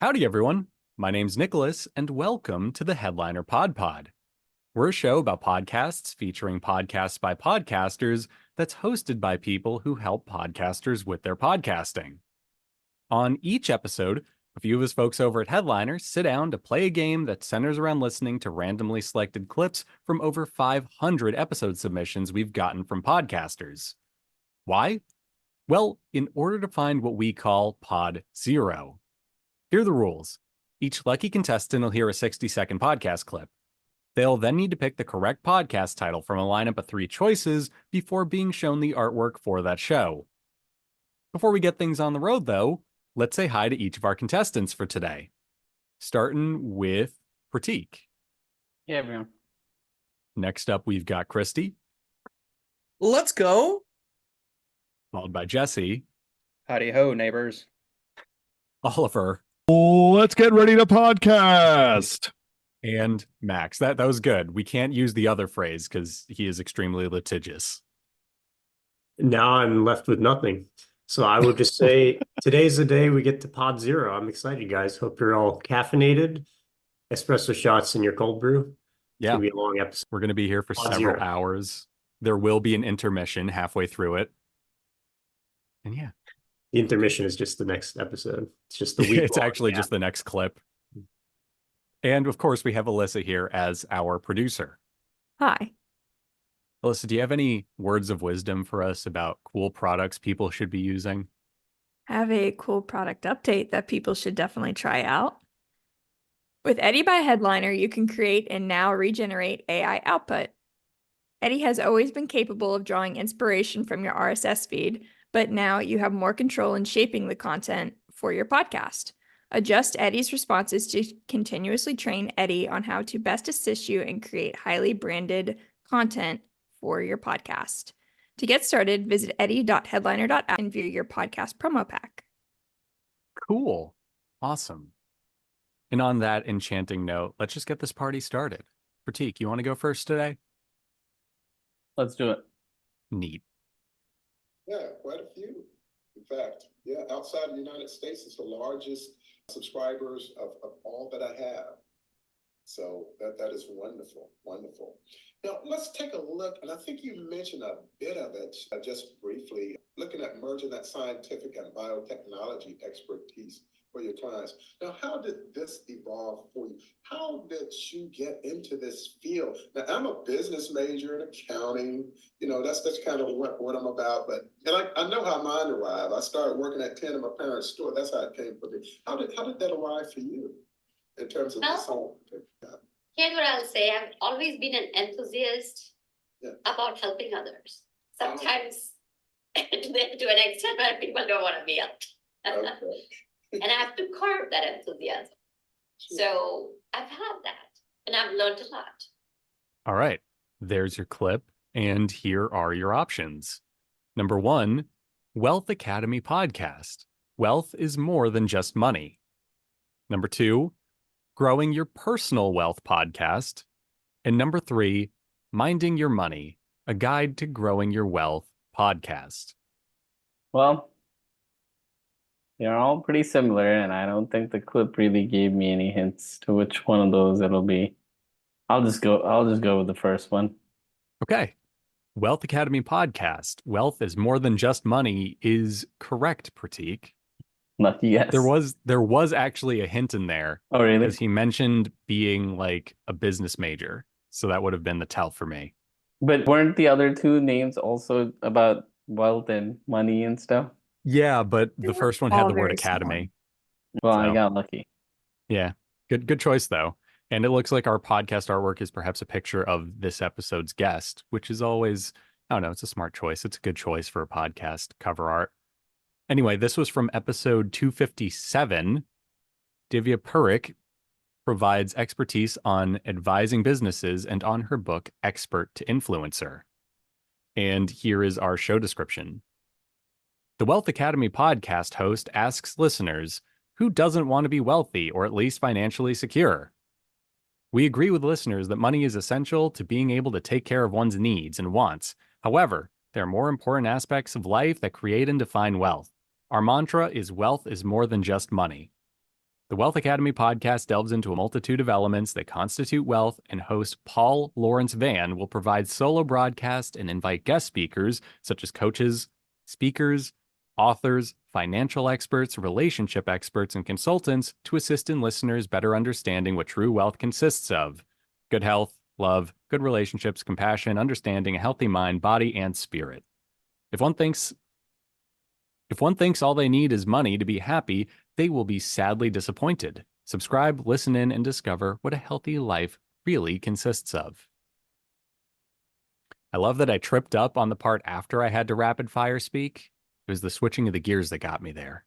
Howdy, everyone. My name's Nicholas, and welcome to the Headliner PodPod. We're a show about podcasts featuring podcasts by podcasters that's hosted by people who help podcasters with their podcasting. On each episode, a few of us folks over at Headliner sit down to play a game that centers around listening to randomly selected clips from over 500 episode submissions we've gotten from podcasters. Why? Well, in order to find what we call Pod Zero. Here are the rules. Each lucky contestant will hear a 60-second podcast clip. They'll then need to pick the correct podcast title from a lineup of 3 choices before being shown the artwork for that show. Before we get things on the road, though, let's say hi to each of our contestants for today. Starting with Pratik. Hey, everyone. Next up, we've got Christy. Let's go. Followed by Jesse. Howdy ho, neighbors. Oliver. Let's get ready to podcast. And Max. That was good. We can't use the other phrase because he is extremely litigious. Now I'm left with nothing. So I would just say today's the day we get to Pod Zero. I'm excited, guys. Hope you're all caffeinated. Espresso shots in your cold brew. Yeah. It's gonna be a long episode. We're going to be here for Pod several Zero. hours. There will be an intermission halfway through it. And yeah. The intermission is just the next episode. It's just the week. It's actually just the next clip. And of course, we have Alyssa here as our producer. Hi. Alyssa, do you have any words of wisdom for us about cool products people should be using? I have a cool product update that people should definitely try out. With Eddie by Headliner, you can create and now regenerate AI output. Eddie has always been capable of drawing inspiration from your RSS feed, but now you have more control in shaping the content for your podcast. Adjust Eddie's responses to continuously train Eddie on how to best assist you and create highly branded content for your podcast. To get started, visit eddie.headliner.app and view your podcast promo pack. Cool. Awesome. And on that enchanting note, let's just get this party started. Pratik, you want to go first today? Let's do it. Neat. Yeah, quite a few. In fact, yeah, outside the United States, it's the largest subscribers of all that I have. So that is wonderful, wonderful. Now, let's take a look, and I think you mentioned a bit of it just briefly, looking at merging that scientific and biotechnology expertise for your clients. Now, how did this evolve for you? How did you get into this field? Now, I'm a business major in accounting. You know, that's kind of what I'm about. But I know how mine arrived. I started working at 10 in my parents' store. That's how it came for me. How did that arrive for you in terms of this whole? Here's what I'll say. I've always been an enthusiast about helping others. Sometimes to an extent where people don't want to be helped. Okay. And I have to curb that enthusiasm. Sure. So I've had that and I've learned a lot. All right. There's your clip. And here are your options. Number 1, Wealth Academy Podcast. Wealth is more than just money. Number 2, Growing Your Personal Wealth Podcast. And number 3, Minding Your Money, a guide to growing your wealth podcast. Well, they're all pretty similar, and I don't think the clip really gave me any hints to which one of those it'll be. I'll just go with the first one. Okay. Wealth Academy Podcast. Wealth is more than just money is correct, Pratik. Lucky guess. There was actually a hint in there. Oh, really? Because he mentioned being like a business major. So that would have been the tell for me. But weren't the other 2 names also about wealth and money and stuff? Yeah, but the first one had all the word very academy. Well, So- I got lucky. Yeah. Good choice though. And it looks like our podcast artwork is perhaps a picture of this episode's guest, which is always, I don't know, it's a smart choice. It's a good choice for a podcast cover art. Anyway, this was from episode 257. Divya Purik provides expertise on advising businesses and on her book, Expert to Influencer. And here is our show description. The Wealth Academy podcast host asks listeners, who doesn't want to be wealthy or at least financially secure? We agree with listeners that money is essential to being able to take care of one's needs and wants. However, there are more important aspects of life that create and define wealth. Our mantra is wealth is more than just money. The Wealth Academy podcast delves into a multitude of elements that constitute wealth, and host Paul Lawrence Van will provide solo broadcast and invite guest speakers such as coaches, speakers, authors, financial experts, relationship experts, and consultants to assist in listeners better understanding what true wealth consists of: good health, love, good relationships, compassion, understanding, a healthy mind, body, and spirit. If one thinks all they need is money to be happy, they will be sadly disappointed. Subscribe, listen in, and discover what a healthy life really consists of. I love that I tripped up on the part after I had to rapid fire speak. It was the switching of the gears that got me there.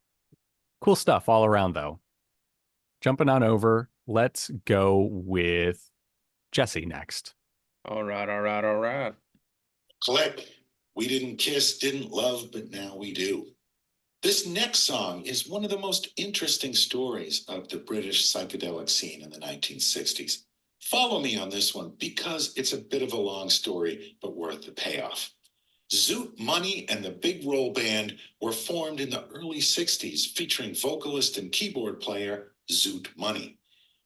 Cool stuff all around, though. Jumping on over, let's go with Jesse next. All right. Click. We didn't kiss, didn't love, but now we do. This next song is one of the most interesting stories of the British psychedelic scene in the 1960s. Follow me on this one because it's a bit of a long story, but worth the payoff. Zoot Money and the Big Roll Band were formed in the early 60s, featuring vocalist and keyboard player Zoot Money.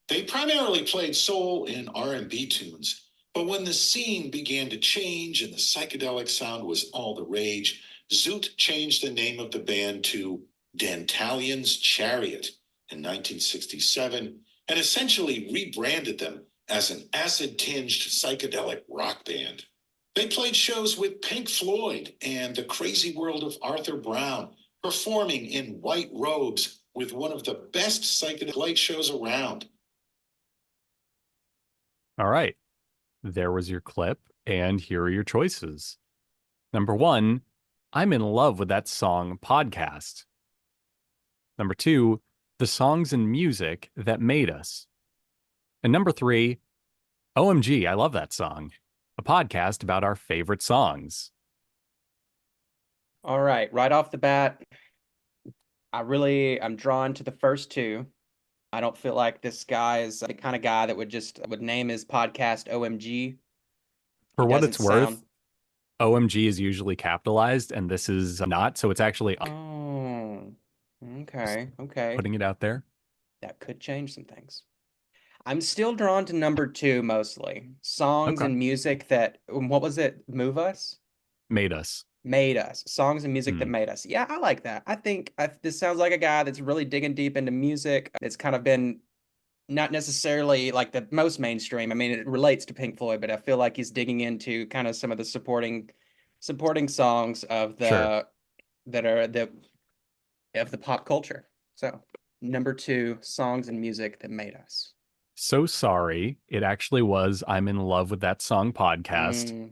They primarily played soul and R&B tunes, but when the scene began to change and the psychedelic sound was all the rage, Zoot changed the name of the band to Dantalion's Chariot in 1967 and essentially rebranded them as an acid-tinged psychedelic rock band. They played shows with Pink Floyd and The Crazy World of Arthur Brown, performing in white robes with one of the best psychedelic light shows around. All right. There was your clip, and here are your choices. Number 1, I'm in love with that song podcast. Number 2, the songs and music that made us. And number 3, OMG, I love that song. A podcast about our favorite songs. All right, right off the bat, I'm drawn to the first two. I don't feel like this guy is the kind of guy that would name his podcast OMG. For what it's worth, OMG is usually capitalized, and this is not, so it's actually okay. Putting it out there. That could change some things. I'm still drawn to number 2 mostly. Songs and music that, what was it? Move us? Made us. Made us. Songs and music that made us. Yeah, I like that. I think this sounds like a guy that's really digging deep into music. It's kind of been not necessarily like the most mainstream. I mean, it relates to Pink Floyd, but I feel like he's digging into kind of some of the supporting songs of the of the pop culture. So, number 2, songs and music that made us. So sorry. It actually was I'm in love with that song podcast.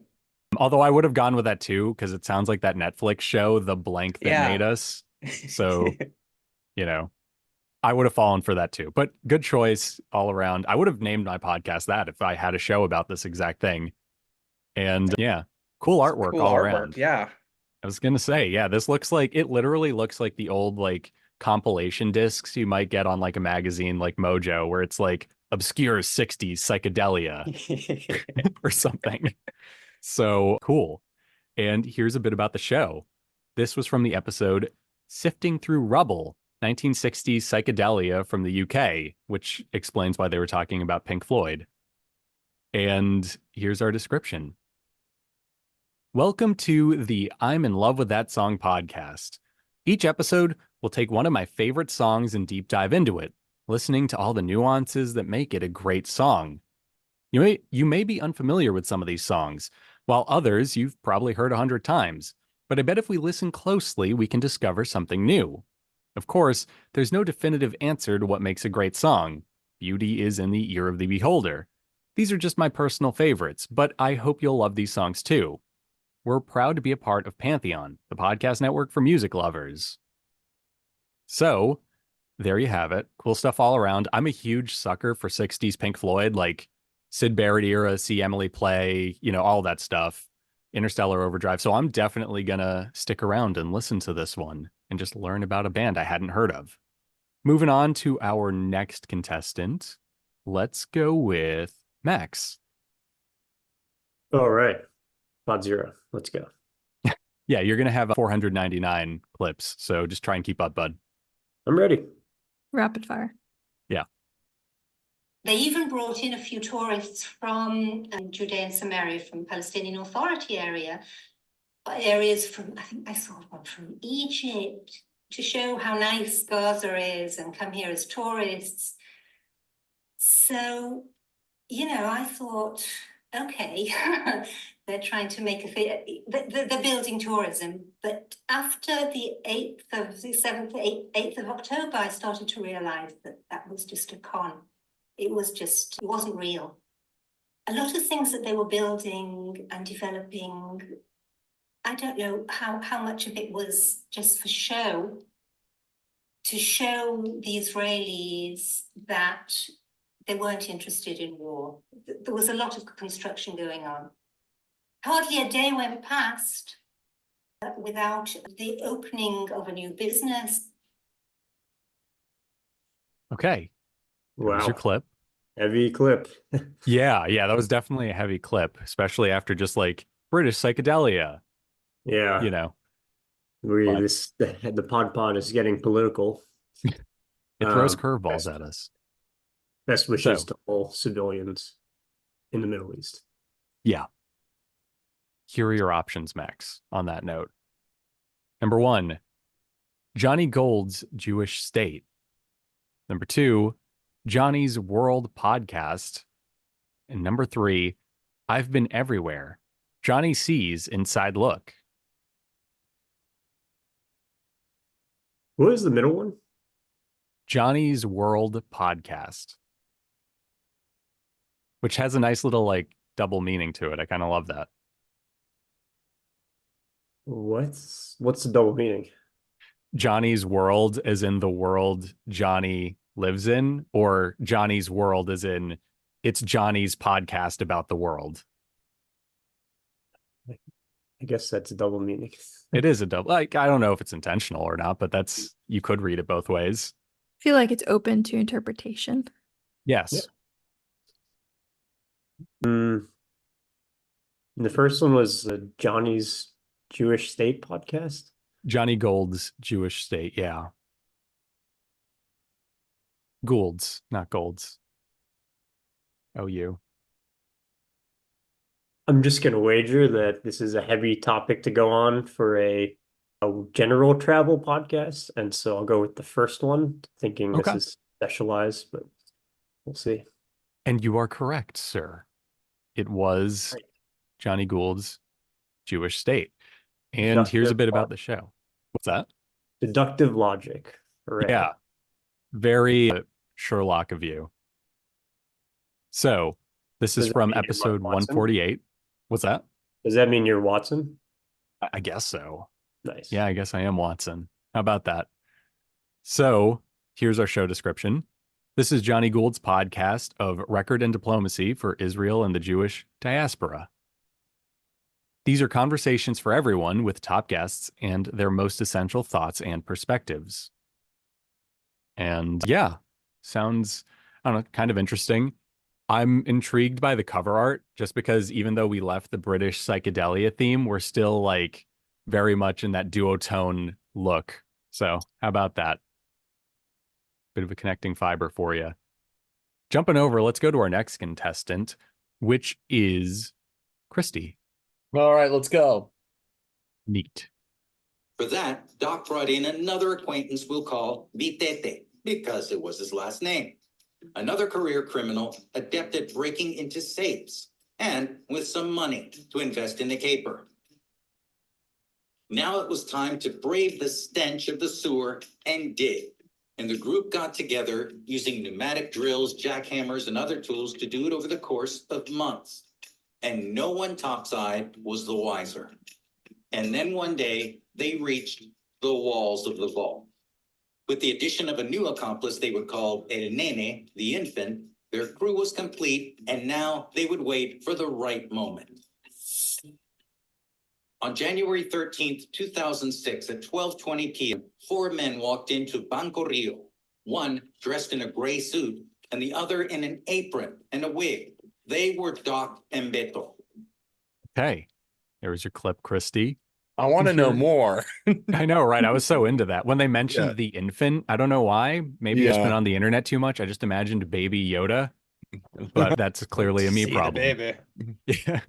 Although I would have gone with that too, because it sounds like that Netflix show, The Blank That Made Us. So, I would have fallen for that too. But good choice all around. I would have named my podcast that if I had a show about this exact thing. And yeah, cool artwork all around. Yeah. I was going to say, yeah, this literally looks like the old like compilation discs you might get on like a magazine like Mojo, where it's like obscure 60s psychedelia or something. So cool. And here's a bit about the show. This was from the episode Sifting Through Rubble, 1960s psychedelia from the UK, which explains why they were talking about Pink Floyd. And here's our description. Welcome to the I'm in love with that song podcast. Each episode will take one of my favorite songs and deep dive into it, listening to all the nuances that make it a great song. You may be unfamiliar with some of these songs, while others you've probably heard 100 times, but I bet if we listen closely, we can discover something new. Of course, there's no definitive answer to what makes a great song. Beauty is in the ear of the beholder. These are just my personal favorites, but I hope you'll love these songs too. We're proud to be a part of Pantheon, the podcast network for music lovers. So, there you have it. Cool stuff all around. I'm a huge sucker for 60s Pink Floyd, like Syd Barrett era, See Emily Play, all that stuff, Interstellar Overdrive. So I'm definitely going to stick around and listen to this one and just learn about a band I hadn't heard of. Moving on to our next contestant. Let's go with Max. All right. Pod Zero. Let's go. Yeah, you're going to have 499 clips. So just try and keep up, bud. I'm ready. Rapid fire. They even brought in a few tourists from Judea and Samaria, from Palestinian Authority areas from, I think I saw one from Egypt, to show how nice Gaza is and come here as tourists. So, I thought, okay, they're trying to make they're building tourism. But after the 7th of October, I started to realize that was just a con. It wasn't real. A lot of things that they were building and developing, I don't know how much of it was just for show, to show the Israelis that they weren't interested in war. There was a lot of construction going on. Hardly a day went past without the opening of a new business. Okay. There's your Wow. clip. Heavy clip. Yeah, that was definitely a heavy clip, especially after just like British psychedelia, Yeah. But The PodPod is getting political. it throws Um, curveballs at us. Best wishes So, to all civilians in the Middle East. yeah. Here are your options, Max, on that note. Number 1, Johnny Gold's Jewish State. Number 2, Johnny's World Podcast. And number 3, I've Been Everywhere. Johnny C's Inside Look. What was the middle one? Johnny's World Podcast, which has a nice little like double meaning to it. I kind of love that. What's the double meaning? Johnny's World as in the world Johnny lives in, or Johnny's World as in it's Johnny's podcast about the world. I guess that's a double meaning. It is a double. Like, I don't know if it's intentional or not, but you could read it both ways. I feel like it's open to interpretation. Yes. Yeah. The first one was Johnny's Jewish State podcast. Johnny Gold's Jewish State. Yeah. Gould's, not Gold's. OU. I'm just going to wager that this is a heavy topic to go on for a general travel podcast. And so I'll go with the first one, thinking this is specialized, but we'll see. And you are correct, sir. It was Johnny Gould's Jewish State. And here's a bit about the show. What's that? Deductive logic. Hooray. Yeah. Very Sherlock of you. So this is from episode 148. What's that? Does that mean you're Watson? I guess so. Nice. Yeah, I guess I am Watson. How about that? So here's our show description. This is Johnny Gould's podcast of record and diplomacy for Israel and the Jewish diaspora. These are conversations for everyone with top guests and their most essential thoughts and perspectives. And yeah, sounds, I don't know, kind of interesting. I'm intrigued by the cover art just because even though we left the British psychedelia theme, we're still like very much in that duotone look. So how about that? Bit of a connecting fiber for you. Jumping over, let's go to our next contestant, which is Christy. All right, let's go. Neat. For that, Doc brought in another acquaintance we'll call Vitete, because it was his last name. Another career criminal adept at breaking into safes, and with some money to invest in the caper. Now it was time to brave the stench of the sewer and dig. And the group got together using pneumatic drills, jackhammers, and other tools to do it over the course of months. And no one topside was the wiser. And then one day, they reached the walls of the vault. With the addition of a new accomplice they would call El Nene, the infant, their crew was complete, and now they would wait for the right moment. On January 13th, 2006, at 12:20 p.m., 4 men walked into Banco Rio, one dressed in a gray suit and the other in an apron and a wig. They were Doc and Beto. Okay, there was your clip, Christy. I want to know more. I know, right? I was so into that. When they mentioned the infant, I don't know why. Maybe it's been on the internet too much. I just imagined baby Yoda, but that's clearly a me See the problem. baby. Yeah.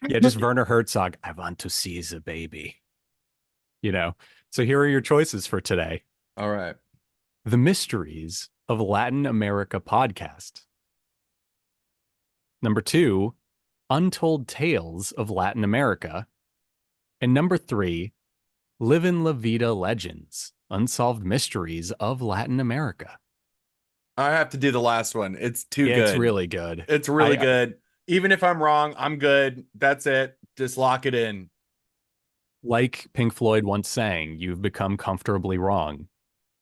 Yeah, just Werner Herzog. I want to see the baby. So here are your choices for today. All right. The Mysteries of Latin America podcast. Number 2, Untold Tales of Latin America. And number 3, Livin' La Vida Legends, Unsolved Mysteries of Latin America. I have to do the last one. It's too good. It's really good. It's really good. Even if I'm wrong, I'm good. That's it. Just lock it in. Like Pink Floyd once sang, you've become comfortably wrong.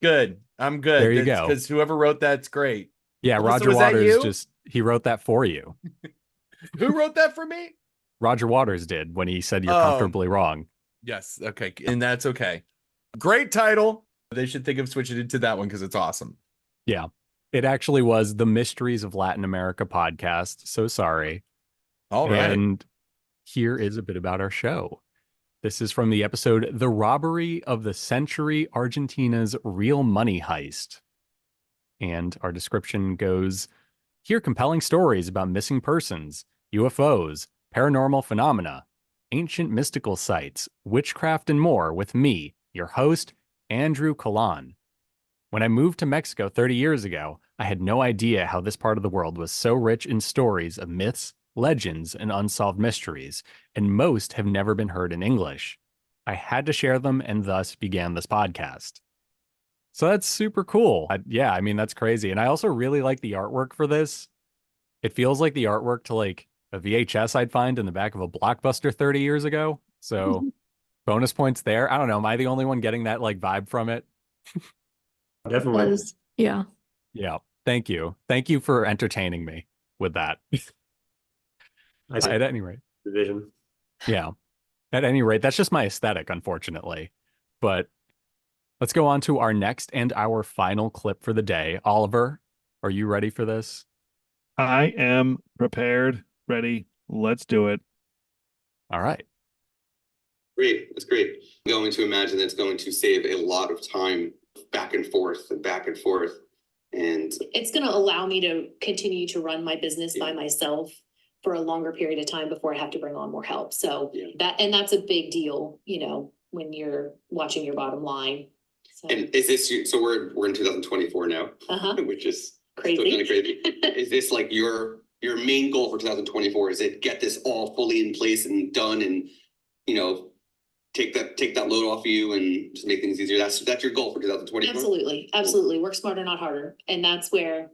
Good. I'm good. There you go. Because whoever wrote that's great. Yeah, Melissa, Roger was that you? Waters he wrote that for you. Who wrote that for me? Roger Waters did when he said you're Oh. comfortably wrong. Yes. Okay. And that's okay. Great title. They should think of switching it to that one because it's awesome. Yeah. It actually was the Mysteries of Latin America podcast. So sorry. All right. And here is a bit about our show. This is from the episode The Robbery of the Century, Argentina's Real Money Heist. And our description goes, hear compelling stories about missing persons, UFOs, paranormal phenomena, ancient mystical sites, witchcraft, and more with me, your host, Andrew Kalan. When I moved to Mexico 30 years ago, I had no idea how this part of the world was so rich in stories of myths, legends, and unsolved mysteries, and most have never been heard in English. I had to share them and thus began this podcast. So that's super cool. Yeah, I mean, that's crazy. And I also really like the artwork for this. It feels like the artwork to like a VHS I'd find in the back of a Blockbuster 30 years ago. So bonus points there. I don't know. Am I the only one getting that like vibe from it? Definitely. Yeah. Yeah. Thank you. Thank you for entertaining me with that. I see At any rate. the vision. Yeah. At any rate, that's just my aesthetic, unfortunately. But let's go on to our next and our final clip for the day. Oliver, are you ready for this? I am prepared, ready. Let's do it. All right. Great. That's great. I'm going to imagine that's going to save a lot of time back and forth and back and forth. And it's going to allow me to continue to run my business by myself for a longer period of time before I have to bring on more help. So that's a big deal, when you're watching your bottom line. So. And is this, so we're in 2024 now, which is crazy. Still kind of crazy. Is this like your main goal for 2024? Is it get this all fully in place and done and, take that load off of you and just make things easier? That's your goal for 2024? Absolutely. Work smarter, not harder. And that's where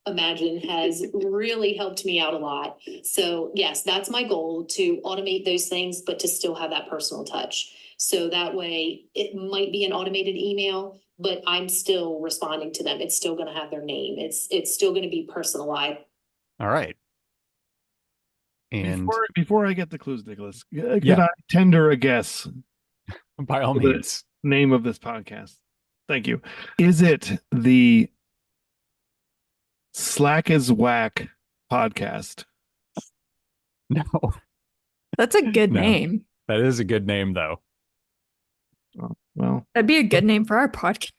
Imagine has really helped me out a lot. So yes, that's my goal, to automate those things, but to still have that personal touch. So that way it might be an automated email, but I'm still responding to them. It's still going to have their name. It's still going to be personalized. All right. And before I get the clues, Nicholas, can I tender a guess? By all means. Name of this podcast. Thank you. Is it the Slack is Whack podcast? No. That's a good name. That is a good name, though. Oh, well, that'd be a good name for our podcast.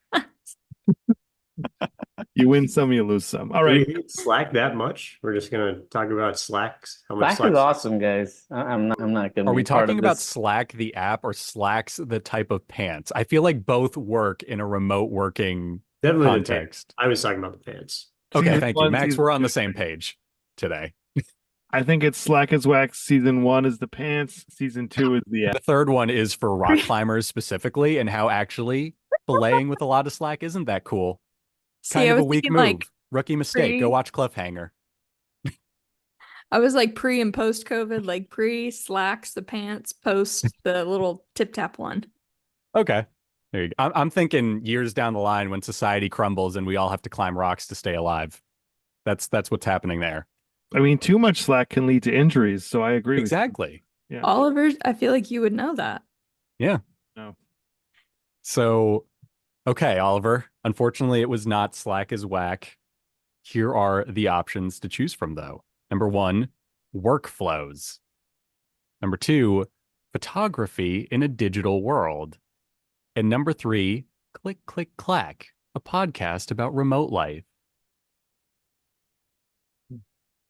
You win some, you lose some. All right. Do we hate Slack that much? We're just gonna talk about Slacks. How much Slack is awesome, guys. I'm not gonna. Are we be part talking of about this. Slack the app or Slacks the type of pants? I feel like both work in a remote working Definitely context. I was talking about the pants. Okay, Season thank you, 1, Max. season We're on 2. the same page today. I think it's Slack is Whack. Season 1 is the pants. Season 2 is the app. The third one is for rock climbers specifically, and how actually belaying with a lot of slack isn't that cool. Kind of a weak move. Rookie mistake. Go watch Cliffhanger. I was like pre and post COVID, like pre slacks the pants, post the little tip tap one. Okay. There you go. I'm thinking years down the line when society crumbles and we all have to climb rocks to stay alive. That's what's happening there. I mean, too much slack can lead to injuries, so I agree. Exactly. Yeah. Oliver, I feel like you would know that. Yeah. No. So, okay, Oliver. Unfortunately, it was not Slack is Whack. Here are the options to choose from, though. Number 1, workflows. Number 2, photography in a digital world. And number 3, Click, Click, Clack, a podcast about remote life.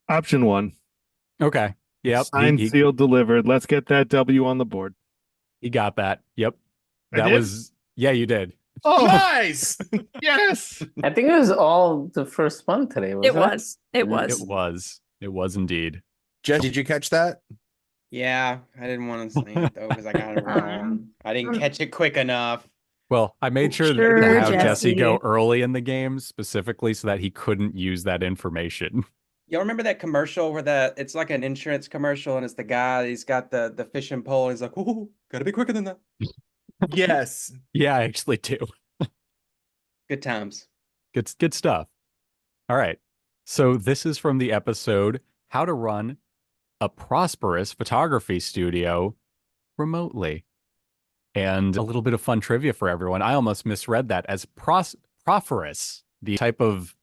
Option one. Okay. Yep. Signed, He sealed, delivered. Let's get that W on the board. he got that. Yep. I That did? was yeah, you did. Oh, Nice. yes. I think it was all the first one today, It wasn't it? was. It It was. was. It was indeed. Jess, did you catch that? Yeah, I didn't want to say it though because I got it wrong. I didn't catch it quick enough. Well, I made sure Sure, to have Jesse go Jesse. early in the game specifically so that he couldn't use that information. Y'all remember that commercial where it's like an insurance commercial and it's the guy, he's got the fishing pole, he's like, oh, gotta be quicker than that. Yes. Yeah, I actually do. Good times. Good stuff. All right. So this is from the episode How to Run a Prosperous Photography Studio Remotely. And a little bit of fun trivia for everyone. I almost misread that as prosperous, the type of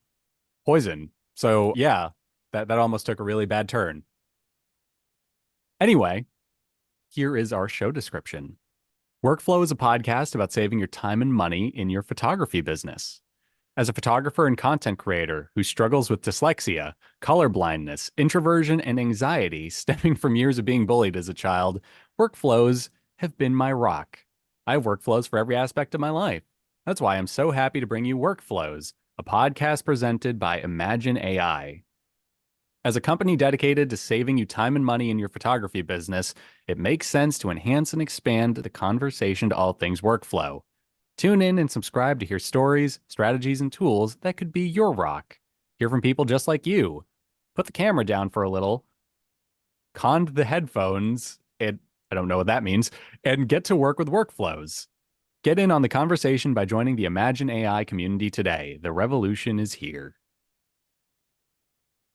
poison. So yeah, that almost took a really bad turn. Anyway, here is our show description. Workflow is a podcast about saving your time and money in your photography business. As a photographer and content creator who struggles with dyslexia, color blindness, introversion, and anxiety stemming from years of being bullied as a child, workflows have been my rock. I have workflows for every aspect of my life. That's why I'm so happy to bring you Workflows, a podcast presented by Imagine AI. As a company dedicated to saving you time and money in your photography business, it makes sense to enhance and expand the conversation to all things workflow. Tune in and subscribe to hear stories, strategies, and tools that could be your rock. Hear from people just like you. Put the camera down for a little, conned the headphones, and I don't know what that means, and get to work with Workflows. Get in on the conversation by joining the Imagine AI community today. The revolution is here.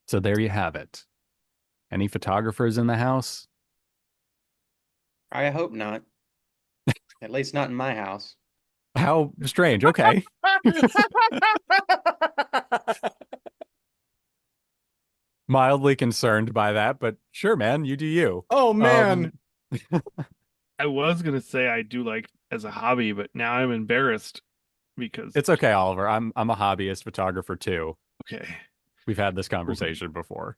So there you have it. Any photographers in the house? I hope not. At least not in my house. How strange. Okay. Mildly concerned by that, but sure, man, you do you. Oh man. I was gonna say I do like as a hobby, but now I'm embarrassed because It's okay, Oliver. I'm a hobbyist photographer too. okay. We've had this conversation before.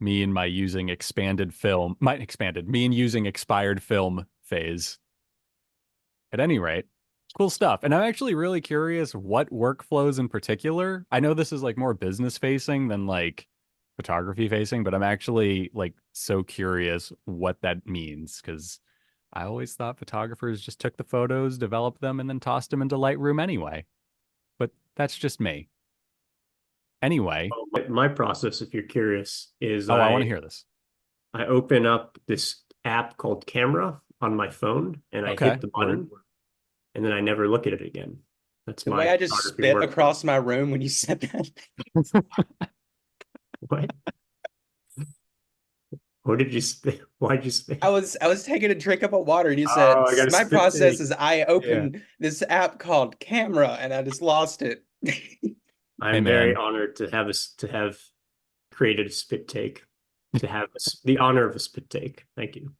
Me and my using expanded film, me and using expired film phase. At any rate, cool stuff. And I'm actually really curious what workflows in particular. I know this is like more business facing than like photography facing, but I'm actually like so curious what that means because I always thought photographers just took the photos, developed them, and then tossed them into Lightroom anyway. But that's just me. Anyway. My process, if you're curious, is I want to hear this. I open up this app called Camera on my phone and I hit the button and then I never look at it again. That's the my way I just spit across my room when you said that. What? What did you spit? Why'd you spit? I was taking a drink of water and you said my process is I open this app called Camera and I just lost it. I'm very honored to have created a spit take, to have the honor of a spit take. Thank you.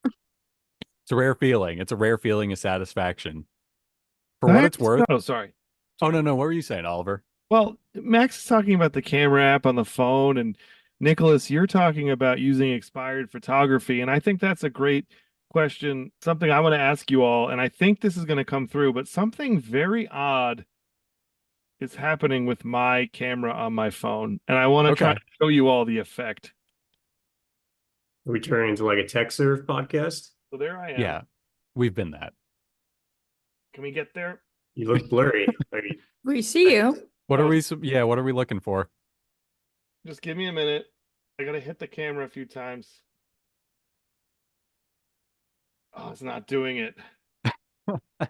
It's a rare feeling. It's a rare feeling of satisfaction. For what it's worth. Oh, sorry. Oh, no. What were you saying, Oliver? Well, Max is talking about the camera app on the phone, and Nicholas, you're talking about using expired photography. And I think that's a great question. Something I want to ask you all, and I think this is going to come through, but something very odd is happening with my camera on my phone, and I want to try to show you all the effect. Are we turning into like a tech serve podcast? So there I am. Yeah, we've been that. Can we get there? You look blurry. We see you. What are we looking for? Just give me a minute. I gotta hit the camera a few times. Oh, it's not doing it.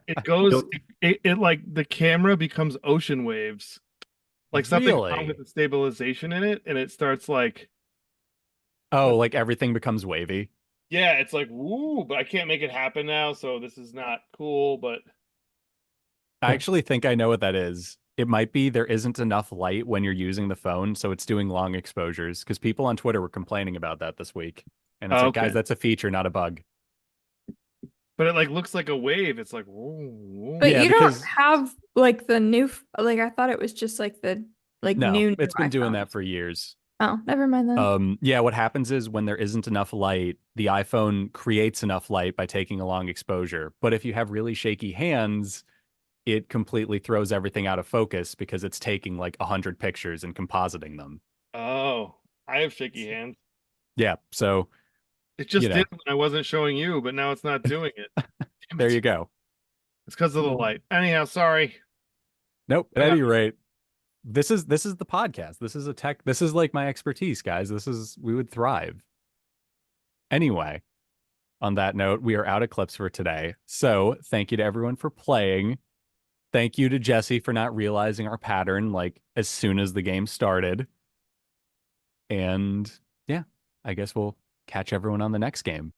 It goes, it like the camera becomes ocean waves. Like something wrong with the stabilization in it, and it starts like. Oh, like everything becomes wavy. Yeah, it's like, woo, but I can't make it happen now, so this is not cool, but. I actually think I know what that is. It might be there isn't enough light when you're using the phone, so it's doing long exposures, because people on Twitter were complaining about that this week. And it's like, guys, that's a feature, not a bug. But it like looks like a wave. It's like, whoa. But you don't have like the new, like I thought it was just like the new. It's been doing that for years. Oh, never mind then. Yeah, what happens is when there isn't enough light, the iPhone creates enough light by taking a long exposure. But if you have really shaky hands, it completely throws everything out of focus because it's taking like 100 pictures and compositing them. Oh, I have shaky hands. Yeah, so It just you know. did when I wasn't showing you, but now it's not doing it. Damn There it. you go. It's because of the light. Anyhow, sorry. Nope. At Yeah. any rate, this is the podcast. This is this is like my expertise, guys. We would thrive. Anyway, on that note, we are out of clips for today. So thank you to everyone for playing. Thank you to Jesse for not realizing our pattern like as soon as the game started. And yeah, I guess we'll catch everyone on the next game.